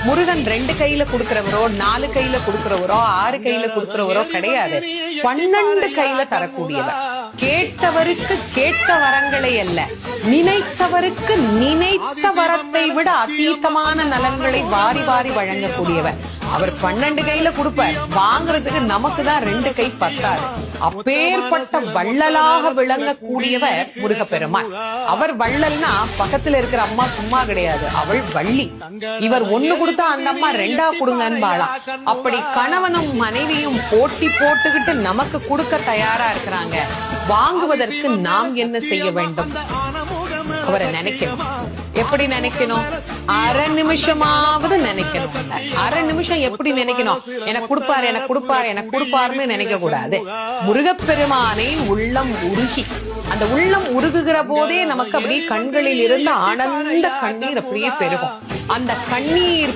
முருகன் 2 கையில கொடுக்கிறவரோ 4 கையில கொடுக்கிறவரோ 6 கையில கொடுக்கிறவரோ கிடையாது. 12 கையில தரக்கூடியவர். கேட்டவருக்கு கேட்ட வரங்களை அல்ல, நினைத்தவருக்கு நினைத்த வரத்தை விட அதீதமான நலன்களை வாரி வாரி வழங்கக்கூடியவர். அவர் 12 கையில கொடுப்பார், வாங்குறதுக்கு நமக்கு தான் 2 கை பத்தாது. அப்பேற்பட்ட வள்ளலாக விளங்கக்கூடியவர் முருகப்பெருமான். அவர் வள்ளல்னா பக்கத்துல இருக்கிற அம்மா சும்மா கிடையாது, அவள் வள்ளி. இவர் 1 கொடுத்தா அந்த அம்மா 2 கொடுங்கன்னு வாழாம். அப்படி கணவனும் மனைவியும் போட்டி போட்டுக்கிட்டு நமக்கு கொடுக்க தயாரா இருக்கிறாங்க. வாங்குவதற்கு நாம் என்ன செய்ய வேண்டும்? அவரை நினைக்கணும். எப்படி நினைக்கணும்? அரை நிமிஷமாவது நினைக்கணும். அரை நிமிஷம் எப்படி நினைக்கணும்? எனக்கு கொடுப்பாரு, எனக்கு கொடுப்பாரு, எனக்கு கொடுப்பாருன்னு நினைக்க கூடாது. முருகப்பெருமானை உள்ளம் உருகி, அந்த உள்ளம் உருகுகிற போதே நமக்கு அப்படியே கண்களில் இருந்து ஆனந்த கண்ணீர் அப்படியே பெருகும். அந்த கண்ணீர்